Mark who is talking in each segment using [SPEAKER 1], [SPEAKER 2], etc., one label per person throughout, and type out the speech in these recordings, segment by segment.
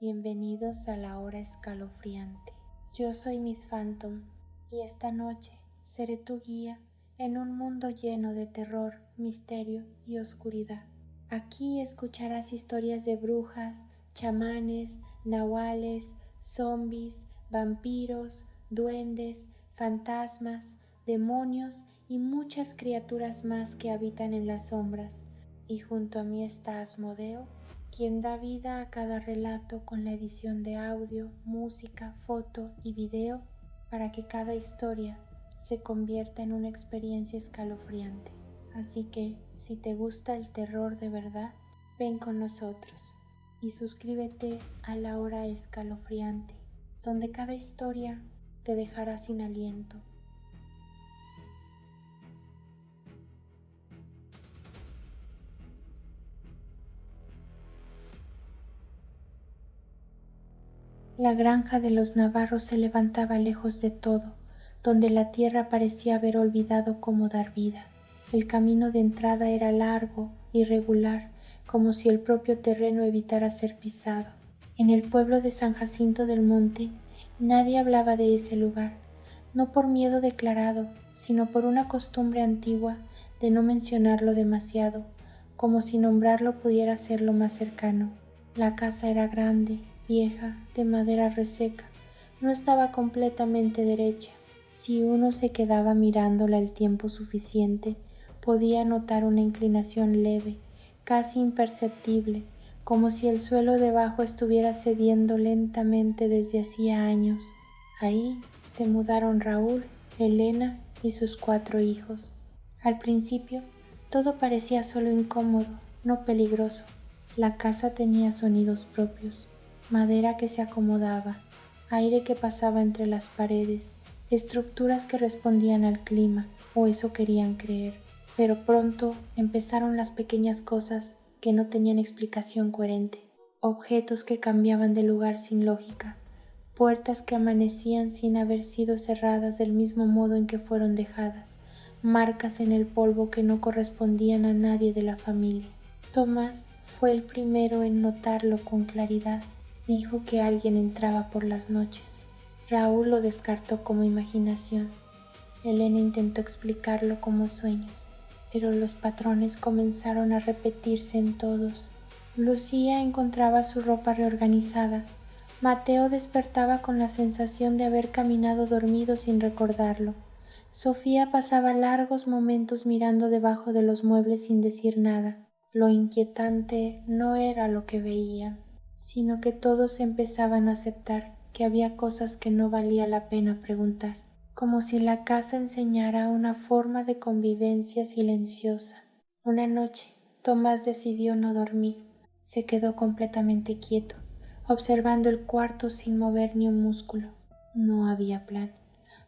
[SPEAKER 1] Bienvenidos a la hora escalofriante. Yo soy Miss Phantom y esta noche seré tu guía en un mundo lleno de terror, misterio y oscuridad. Aquí escucharás historias de brujas, chamanes, nahuales, zombies, vampiros, duendes, fantasmas, demonios y muchas criaturas más que habitan en las sombras. Y junto a mí está Asmodeo, quien da vida a cada relato con la edición de audio, música, foto y video para que cada historia se convierta en una experiencia escalofriante. Así que, si te gusta el terror de verdad, ven con nosotros y suscríbete a La Hora Escalofriante, donde cada historia te dejará sin aliento. La granja de los Navarros se levantaba lejos de todo, donde la tierra parecía haber olvidado cómo dar vida. El camino de entrada era largo, irregular, como si el propio terreno evitara ser pisado. En el pueblo de San Jacinto del Monte, nadie hablaba de ese lugar, no por miedo declarado, sino por una costumbre antigua de no mencionarlo demasiado, como si nombrarlo pudiera ser lo más cercano. La casa era grande, vieja, de madera reseca, no estaba completamente derecha. Si uno se quedaba mirándola el tiempo suficiente, podía notar una inclinación leve, casi imperceptible, como si el suelo debajo estuviera cediendo lentamente desde hacía años. Ahí se mudaron Raúl, Elena y sus 4 hijos. Al principio, todo parecía solo incómodo, no peligroso. La casa tenía sonidos propios, madera que se acomodaba, aire que pasaba entre las paredes, estructuras que respondían al clima, o eso querían creer. Pero pronto empezaron las pequeñas cosas que no tenían explicación coherente, objetos que cambiaban de lugar sin lógica, puertas que amanecían sin haber sido cerradas del mismo modo en que fueron dejadas, marcas en el polvo que no correspondían a nadie de la familia. Tomás fue el primero en notarlo con claridad. Dijo que alguien entraba por las noches. Raúl lo descartó como imaginación. Elena intentó explicarlo como sueños, pero los patrones comenzaron a repetirse en todos. Lucía encontraba su ropa reorganizada. Mateo despertaba con la sensación de haber caminado dormido sin recordarlo. Sofía pasaba largos momentos mirando debajo de los muebles sin decir nada. Lo inquietante no era lo que veían, sino que todos empezaban a aceptar que había cosas que no valía la pena preguntar, como si la casa enseñara una forma de convivencia silenciosa. Una noche, Tomás decidió no dormir. Se quedó completamente quieto, observando el cuarto sin mover ni un músculo. No había plan,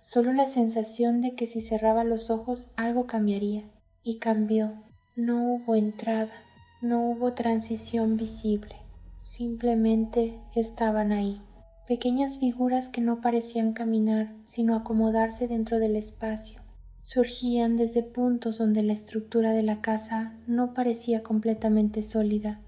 [SPEAKER 1] solo la sensación de que si cerraba los ojos algo cambiaría. Y cambió. No hubo entrada, no hubo transición visible. Simplemente estaban ahí, pequeñas figuras que no parecían caminar, sino acomodarse dentro del espacio. Surgían desde puntos donde la estructura de la casa no parecía completamente sólida,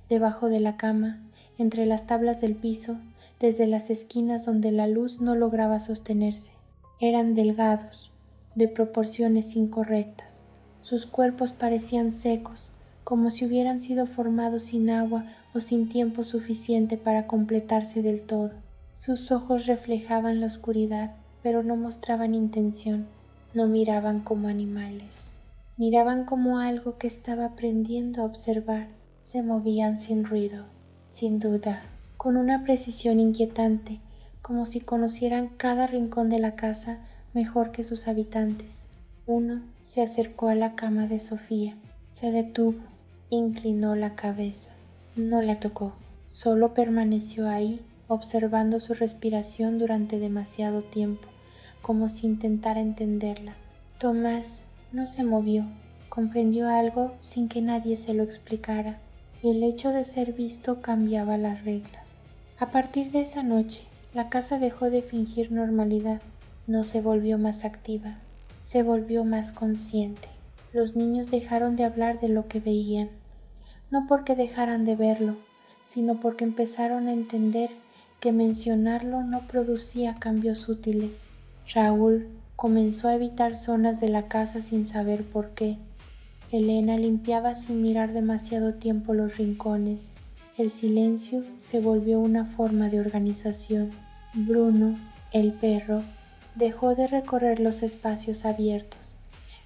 [SPEAKER 1] debajo de la cama, entre las tablas del piso, desde las esquinas donde la luz no lograba sostenerse. Eran delgados, de proporciones incorrectas. Sus cuerpos parecían secos, como si hubieran sido formados sin agua o sin tiempo suficiente para completarse del todo. Sus ojos reflejaban la oscuridad, pero no mostraban intención. No miraban como animales. Miraban como algo que estaba aprendiendo a observar. Se movían sin ruido, sin duda, con una precisión inquietante, como si conocieran cada rincón de la casa mejor que sus habitantes. Uno se acercó a la cama de Sofía, se detuvo, inclinó la cabeza. No la tocó, solo permaneció ahí, observando su respiración durante demasiado tiempo, como si intentara entenderla. Tomás no se movió, comprendió algo sin que nadie se lo explicara. El hecho de ser visto cambiaba las reglas. A partir de esa noche, la casa dejó de fingir normalidad, no se volvió más activa. Se volvió más consciente. Los niños dejaron de hablar de lo que veían, no porque dejaran de verlo, sino porque empezaron a entender que mencionarlo no producía cambios útiles. Raúl comenzó a evitar zonas de la casa sin saber por qué. Elena limpiaba sin mirar demasiado tiempo los rincones. El silencio se volvió una forma de organización. Bruno, el perro, dejó de recorrer los espacios abiertos.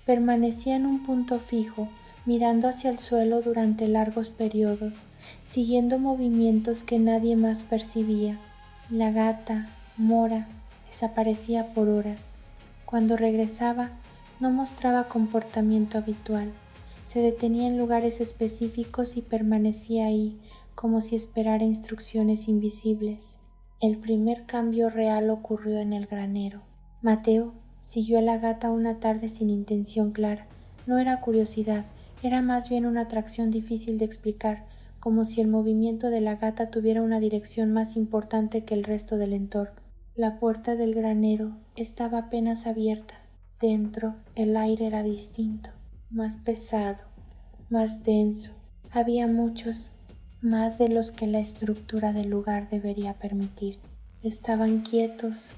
[SPEAKER 1] Permanecía en un punto fijo, mirando hacia el suelo durante largos periodos, siguiendo movimientos que nadie más percibía. La gata, Mora, desaparecía por horas. Cuando regresaba, no mostraba comportamiento habitual. Se detenía en lugares específicos y permanecía ahí, como si esperara instrucciones invisibles. El primer cambio real ocurrió en el granero. Mateo siguió a la gata una tarde sin intención clara. No era curiosidad, era más bien una atracción difícil de explicar, como si el movimiento de la gata tuviera una dirección más importante que el resto del entorno. La puerta del granero estaba apenas abierta. Dentro, el aire era distinto, más pesado, más denso. Había muchos, más de los que la estructura del lugar debería permitir. Estaban quietos,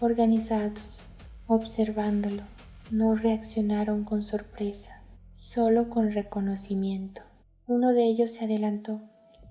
[SPEAKER 1] organizados, observándolo. No reaccionaron con sorpresa, solo con reconocimiento. Uno de ellos se adelantó.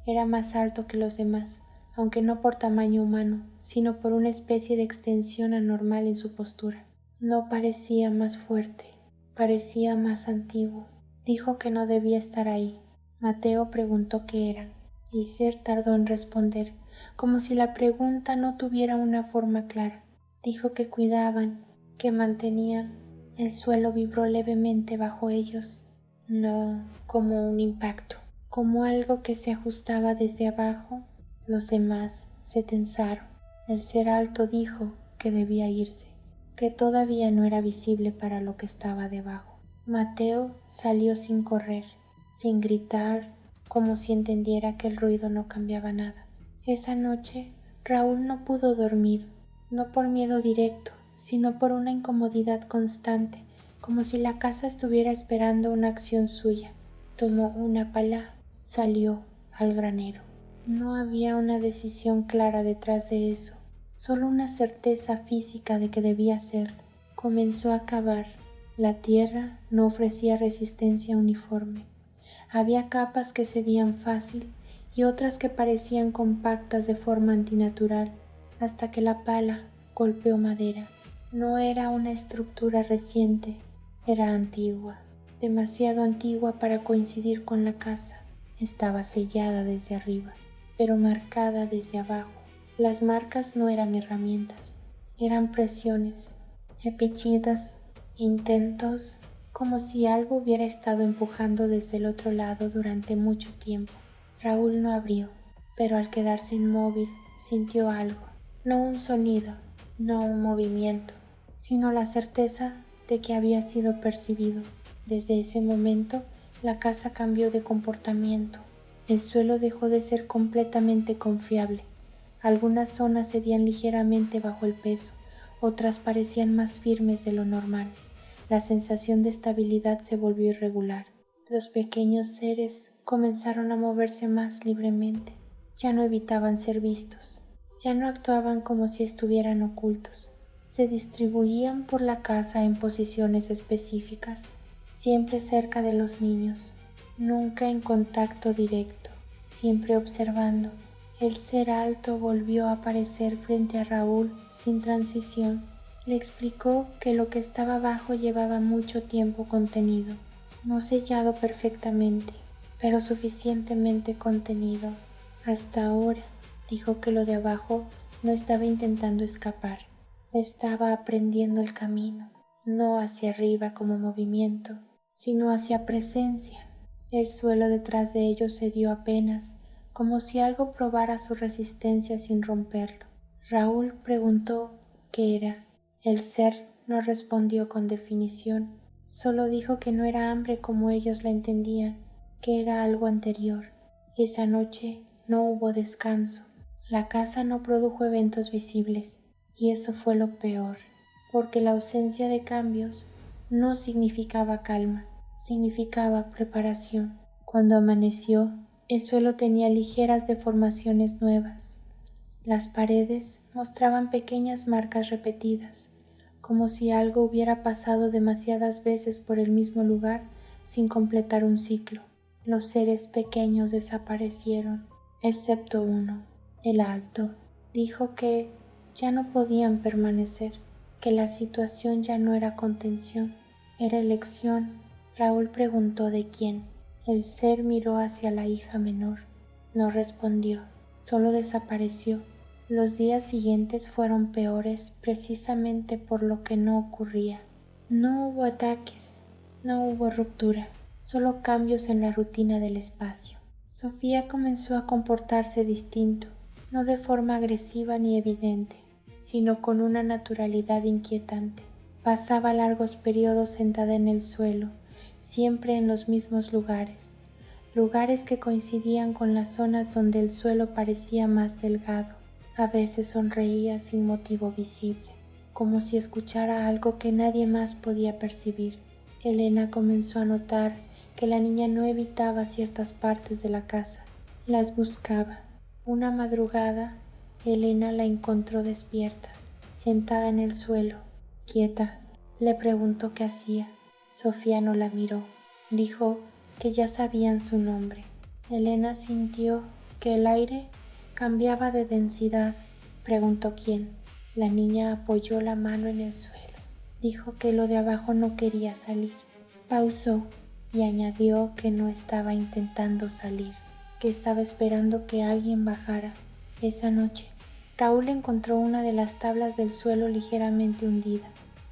[SPEAKER 1] Era más alto que los demás, aunque no por tamaño humano, sino por una especie de extensión anormal en su postura. No parecía más fuerte, parecía más antiguo. Dijo que no debía estar ahí. Mateo preguntó qué era. El ser tardó en responder, como si la pregunta no tuviera una forma clara. Dijo que cuidaban, que mantenían. El suelo vibró levemente bajo ellos, no como un impacto, como algo que se ajustaba desde abajo. Los demás se tensaron. El ser alto dijo que debía irse, que todavía no era visible para lo que estaba debajo. Mateo salió sin correr, sin gritar, como si entendiera que el ruido no cambiaba nada. Esa noche, Raúl no pudo dormir, no por miedo directo, sino por una incomodidad constante, como si la casa estuviera esperando una acción suya. Tomó una pala, salió al granero. No había una decisión clara detrás de eso, solo una certeza física de que debía hacerlo. Comenzó a cavar. La tierra no ofrecía resistencia uniforme. Había capas que cedían fácil y otras que parecían compactas de forma antinatural, hasta que la pala golpeó madera. No era una estructura reciente, era antigua, demasiado antigua para coincidir con la casa. Estaba sellada desde arriba, pero marcada desde abajo. Las marcas no eran herramientas, eran presiones, repetidas, intentos, como si algo hubiera estado empujando desde el otro lado durante mucho tiempo. Raúl no abrió, pero al quedarse inmóvil sintió algo, no un sonido, no un movimiento, sino la certeza de que había sido percibido. Desde ese momento, la casa cambió de comportamiento. El suelo dejó de ser completamente confiable. Algunas zonas cedían ligeramente bajo el peso, otras parecían más firmes de lo normal. La sensación de estabilidad se volvió irregular. Los pequeños seres comenzaron a moverse más libremente. Ya no evitaban ser vistos. Ya no actuaban como si estuvieran ocultos. Se distribuían por la casa en posiciones específicas, siempre cerca de los niños, nunca en contacto directo, siempre observando. El ser alto volvió a aparecer frente a Raúl sin transición. Le explicó que lo que estaba abajo llevaba mucho tiempo contenido, no sellado perfectamente, pero suficientemente contenido. Hasta ahora, dijo que lo de abajo no estaba intentando escapar, estaba aprendiendo el camino, no hacia arriba como movimiento, sino hacia presencia. El suelo detrás de ellos cedió apenas, como si algo probara su resistencia sin romperlo. Raúl preguntó qué era. El ser no respondió con definición, solo dijo que no era hambre como ellos la entendían, que era algo anterior. Esa noche no hubo descanso. La casa no produjo eventos visibles, y eso fue lo peor, porque la ausencia de cambios no significaba calma, significaba preparación. Cuando amaneció, El suelo tenía ligeras deformaciones nuevas. Las paredes mostraban pequeñas marcas repetidas, como si algo hubiera pasado demasiadas veces por el mismo lugar sin completar un ciclo. Los seres pequeños desaparecieron, excepto uno, el alto. Dijo que ya no podían permanecer, que la situación ya no era contención, era elección. Raúl preguntó de quién. El ser miró hacia la hija menor. No respondió, solo desapareció. Los días siguientes fueron peores precisamente por lo que no ocurría. No hubo ataques, no hubo ruptura, solo cambios en la rutina del espacio. Sofía comenzó a comportarse distinto, no de forma agresiva ni evidente, sino con una naturalidad inquietante. Pasaba largos periodos sentada en el suelo, siempre en los mismos lugares que coincidían con las zonas donde el suelo parecía más delgado. A veces sonreía sin motivo visible, como si escuchara algo que nadie más podía percibir. Elena comenzó a notar que la niña no evitaba ciertas partes de la casa, las buscaba. Una madrugada, Elena la encontró despierta, sentada en el suelo, quieta. Le preguntó qué hacía. Sofía no la miró. Dijo que ya sabían su nombre. Elena sintió que el aire cambiaba de densidad. Preguntó quién. La niña apoyó la mano en el suelo. Dijo que lo de abajo no quería salir. Pausó y añadió que no estaba intentando salir, que estaba esperando que alguien bajara. Esa noche, Raúl encontró una de las tablas del suelo ligeramente hundida.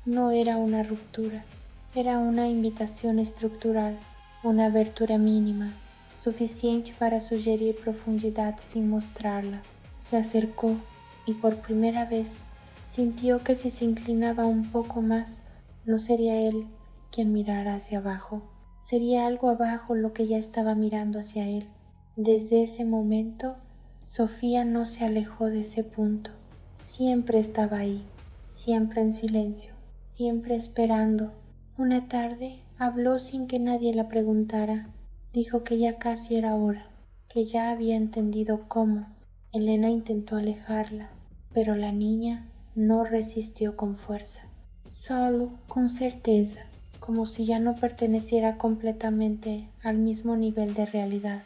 [SPEAKER 1] No era una ruptura, era una invitación estructural, una abertura mínima, suficiente para sugerir profundidad sin mostrarla. Se acercó y por primera vez sintió que si se inclinaba un poco más, no sería él quien mirara hacia abajo, sería algo abajo lo que ya estaba mirando hacia él. Desde ese momento, Sofía no se alejó de ese punto. Siempre estaba ahí, siempre en silencio, siempre esperando. Una tarde habló sin que nadie la preguntara. Dijo que ya casi era hora, que ya había entendido cómo. Elena intentó alejarla, pero la niña no resistió con fuerza, solo con certeza, como si ya no perteneciera completamente al mismo nivel de realidad.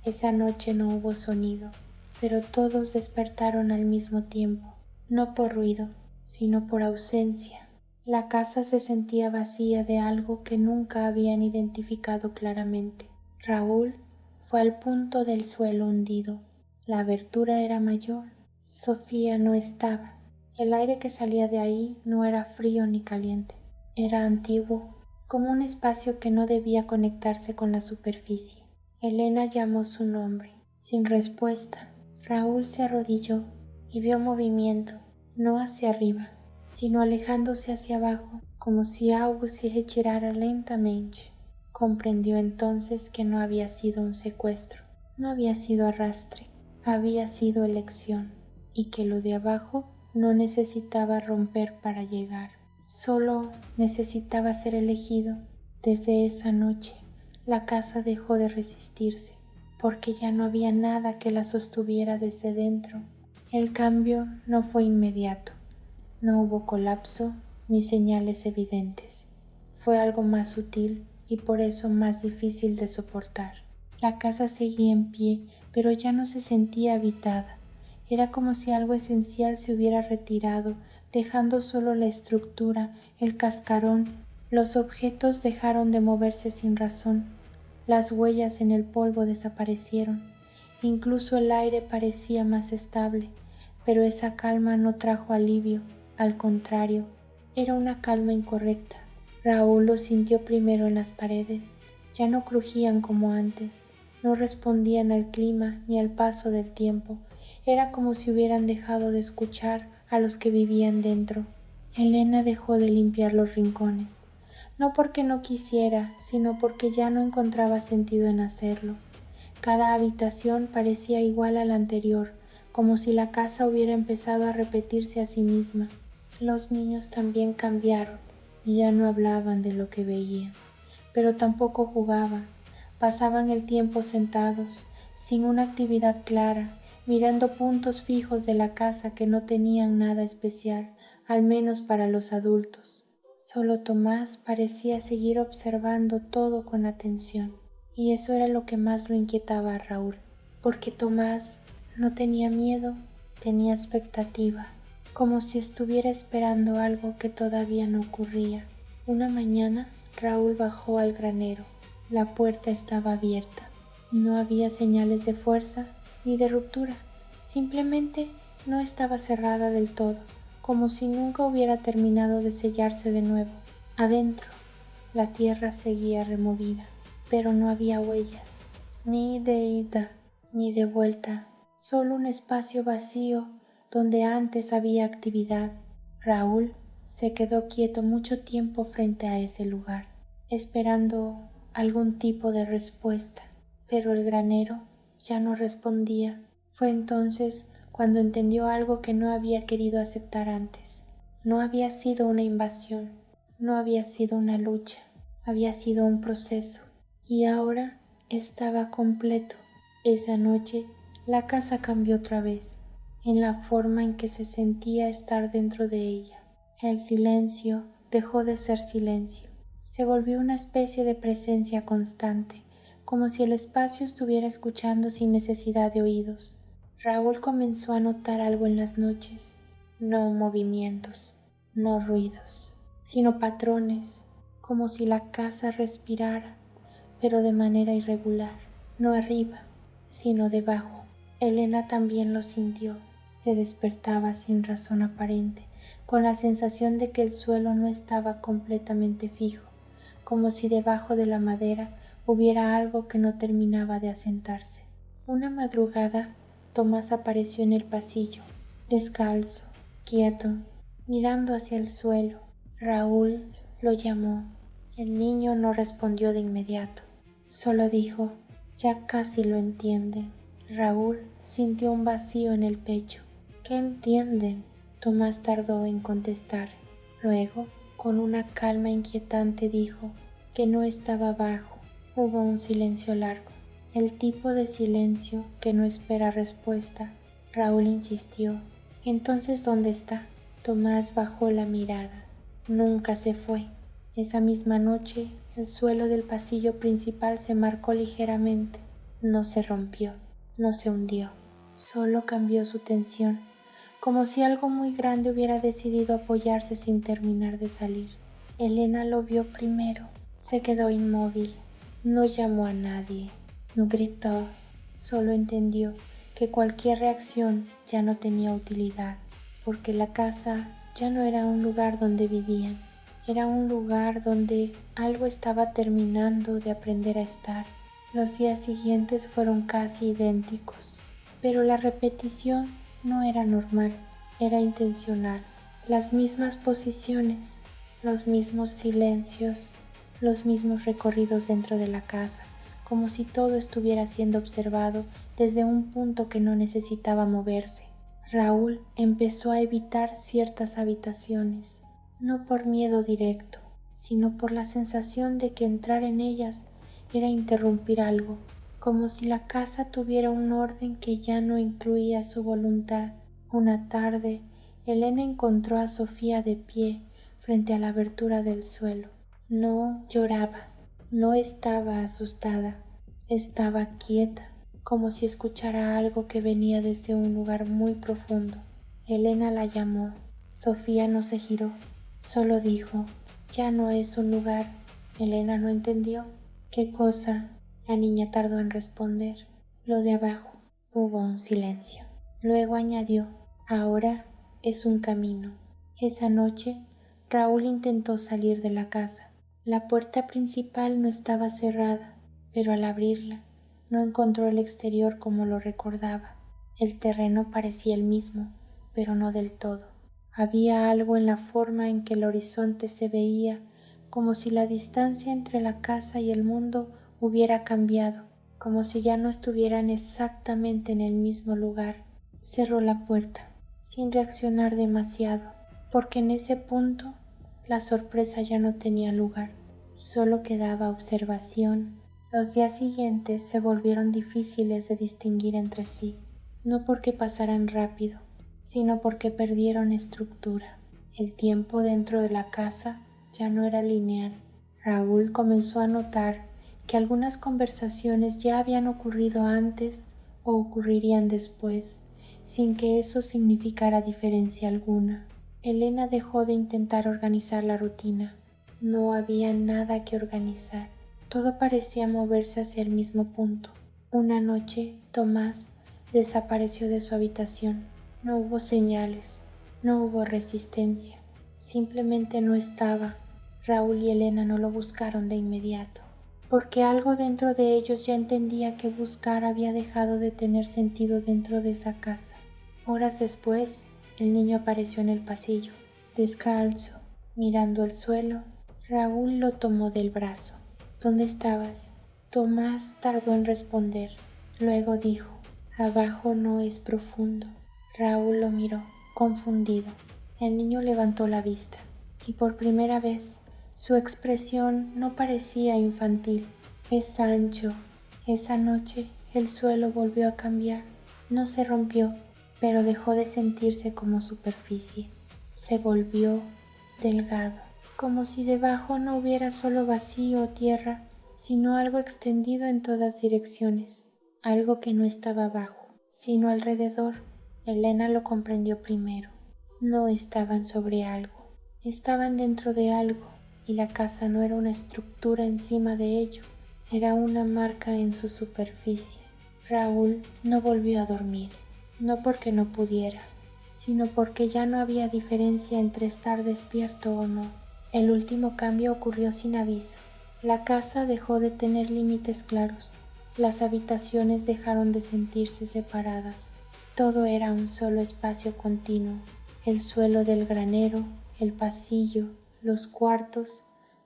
[SPEAKER 1] Esa noche no hubo sonido, pero todos despertaron al mismo tiempo, no por ruido, sino por ausencia. La casa se sentía vacía de algo que nunca habían identificado claramente. Raúl fue al punto del suelo hundido. La abertura era mayor. Sofía no estaba. El aire que salía de ahí no era frío ni caliente. Era antiguo, como un espacio que no debía conectarse con la superficie. Elena llamó su nombre. Sin respuesta, Raúl se arrodilló y vio movimiento, no hacia arriba, sino alejándose hacia abajo, como si algo se retirara lentamente. Comprendió entonces que no había sido un secuestro, no había sido arrastre, había sido elección, y que lo de abajo no necesitaba romper para llegar, solo necesitaba ser elegido. Desde esa noche, la casa dejó de resistirse, porque ya no había nada que la sostuviera desde dentro. El cambio no fue inmediato, no hubo colapso ni señales evidentes. Fue algo más sutil y por eso más difícil de soportar. La casa seguía en pie, pero ya no se sentía habitada. Era como si algo esencial se hubiera retirado, dejando solo la estructura, el cascarón. Los objetos dejaron de moverse sin razón. Las huellas en el polvo desaparecieron. Incluso el aire parecía más estable, pero esa calma no trajo alivio. Al contrario, era una calma incorrecta. Raúl lo sintió primero en las paredes. Ya no crujían como antes, no respondían al clima ni al paso del tiempo. Era como si hubieran dejado de escuchar a los que vivían dentro. Elena dejó de limpiar los rincones, no porque no quisiera, sino porque ya no encontraba sentido en hacerlo. Cada habitación parecía igual a la anterior, como si la casa hubiera empezado a repetirse a sí misma. Los niños también cambiaron y ya no hablaban de lo que veían, pero tampoco jugaban. Pasaban el tiempo sentados, sin una actividad clara, mirando puntos fijos de la casa que no tenían nada especial, al menos para los adultos. Solo Tomás parecía seguir observando todo con atención, y eso era lo que más lo inquietaba a Raúl, porque Tomás no tenía miedo, tenía expectativa, como si estuviera esperando algo que todavía no ocurría. Una mañana, Raúl bajó al granero. La puerta estaba abierta. No había señales de fuerza ni de ruptura. Simplemente no estaba cerrada del todo, como si nunca hubiera terminado de sellarse de nuevo. Adentro, la tierra seguía removida, pero no había huellas, ni de ida ni de vuelta, solo un espacio vacío donde antes había actividad. Raúl se quedó quieto mucho tiempo frente a ese lugar, esperando algún tipo de respuesta, pero el granero ya no respondía. Fue entonces cuando entendió algo que no había querido aceptar antes. No había sido una invasión, no había sido una lucha, había sido un proceso, y ahora estaba completo. Esa noche la casa cambió otra vez, en la forma en que se sentía estar dentro de ella. El silencio dejó de ser silencio, se volvió una especie de presencia constante, como si el espacio estuviera escuchando sin necesidad de oídos. Raúl comenzó a notar algo en las noches, no movimientos, no ruidos, sino patrones, como si la casa respirara, pero de manera irregular, no arriba, sino debajo. Elena también lo sintió. Se despertaba sin razón aparente, con la sensación de que el suelo no estaba completamente fijo, como si debajo de la madera hubiera algo que no terminaba de asentarse. Una madrugada, Tomás apareció en el pasillo, descalzo, quieto, mirando hacia el suelo. Raúl lo llamó. El niño no respondió de inmediato, solo dijo: «Ya casi lo entienden». Raúl sintió un vacío en el pecho. «¿Qué entienden?». Tomás tardó en contestar. Luego, con una calma inquietante, dijo que no estaba abajo. Hubo un silencio largo, el tipo de silencio que no espera respuesta. Raúl insistió: «Entonces, ¿dónde está?». Tomás bajó la mirada. Nunca se fue. Esa misma noche, el suelo del pasillo principal se marcó ligeramente. No se rompió, no se hundió, solo cambió su tensión, como si algo muy grande hubiera decidido apoyarse sin terminar de salir. Elena lo vio primero, se quedó inmóvil, no llamó a nadie, no gritó, solo entendió que cualquier reacción ya no tenía utilidad, porque la casa ya no era un lugar donde vivían, era un lugar donde algo estaba terminando de aprender a estar. Los días siguientes fueron casi idénticos, pero la repetición no era normal, era intencional. Las mismas posiciones, los mismos silencios, los mismos recorridos dentro de la casa, como si todo estuviera siendo observado desde un punto que no necesitaba moverse. Raúl empezó a evitar ciertas habitaciones, no por miedo directo, sino por la sensación de que entrar en ellas era interrumpir algo, como si la casa tuviera un orden que ya no incluía su voluntad. Una tarde, Elena encontró a Sofía de pie frente a la abertura del suelo. No lloraba, no estaba asustada, estaba quieta, como si escuchara algo que venía desde un lugar muy profundo. Elena la llamó. Sofía no se giró, solo dijo: «Ya no es un lugar». Elena no entendió. «¿Qué cosa?». La niña tardó en responder. «Lo de abajo». Hubo un silencio. Luego añadió: «Ahora es un camino». Esa noche, Raúl intentó salir de la casa. La puerta principal no estaba cerrada, pero al abrirla, no encontró el exterior como lo recordaba. El terreno parecía el mismo, pero no del todo. Había algo en la forma en que el horizonte se veía, como si la distancia entre la casa y el mundo hubiera cambiado, como si ya no estuvieran exactamente en el mismo lugar. Cerró la puerta, sin reaccionar demasiado, porque en ese punto la sorpresa ya no tenía lugar. Solo quedaba observación, Los días siguientes se volvieron difíciles de distinguir entre sí, no porque pasaran rápido, sino porque perdieron estructura. El tiempo dentro de la casa ya no era lineal. Raúl comenzó a notar que algunas conversaciones ya habían ocurrido antes o ocurrirían después, sin que eso significara diferencia alguna. Elena dejó de intentar organizar la rutina. No había nada que organizar. Todo parecía moverse hacia el mismo punto. Una noche, Tomás desapareció de su habitación. No hubo señales, no hubo resistencia. Simplemente no estaba. Raúl y Elena no lo buscaron de inmediato, porque algo dentro de ellos ya entendía que buscar había dejado de tener sentido dentro de esa casa. Horas después, el niño apareció en el pasillo, descalzo, mirando al suelo. Raúl lo tomó del brazo. ¿Dónde estabas? Tomás tardó en responder. Luego dijo, abajo no es profundo. Raúl lo miró, confundido. El niño levantó la vista, y por primera vez su expresión no parecía infantil. Es ancho. Esa noche el suelo volvió a cambiar. No se rompió, pero dejó de sentirse como superficie. Se volvió delgado, como si debajo no hubiera solo vacío o tierra, sino algo extendido en todas direcciones, algo que no estaba abajo, sino alrededor. Elena lo comprendió primero. No estaban sobre algo, estaban dentro de algo, y la casa no era una estructura encima de ello, era una marca en su superficie. Raúl no volvió a dormir, no porque no pudiera, sino porque ya no había diferencia entre estar despierto o no. El último cambio ocurrió sin aviso. La casa dejó de tener límites claros. Las habitaciones dejaron de sentirse separadas. Todo era un solo espacio continuo. El suelo del granero, el pasillo, los cuartos,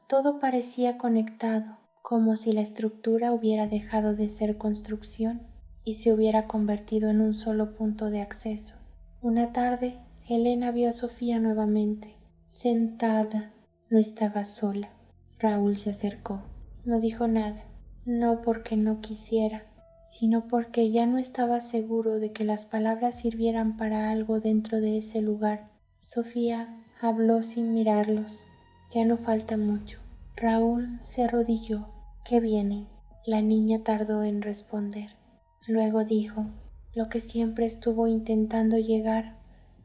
[SPEAKER 1] todo parecía conectado, como si la estructura hubiera dejado de ser construcción y se hubiera convertido en un solo punto de acceso. Una tarde, Elena vio a Sofía nuevamente, sentada. No estaba sola. Raúl se acercó. No dijo nada, no porque no quisiera, sino porque ya no estaba seguro de que las palabras sirvieran para algo dentro de ese lugar. Sofía habló sin mirarlos. Ya no falta mucho. Raúl se arrodilló. ¿Qué viene? La niña tardó en responder. Luego dijo, lo que siempre estuvo intentando llegar,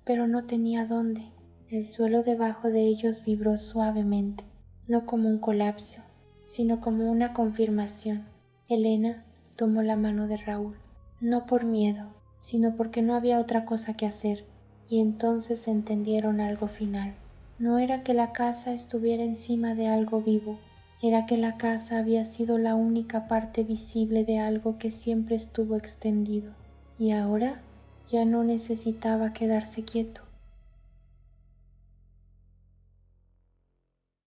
[SPEAKER 1] pero no tenía dónde. El suelo debajo de ellos vibró suavemente, no como un colapso, sino como una confirmación. Elena tomó la mano de Raúl, no por miedo, sino porque no había otra cosa que hacer, y entonces entendieron algo final. No era que la casa estuviera encima de algo vivo, era que la casa había sido la única parte visible de algo que siempre estuvo extendido, y ahora ya no necesitaba quedarse quieto.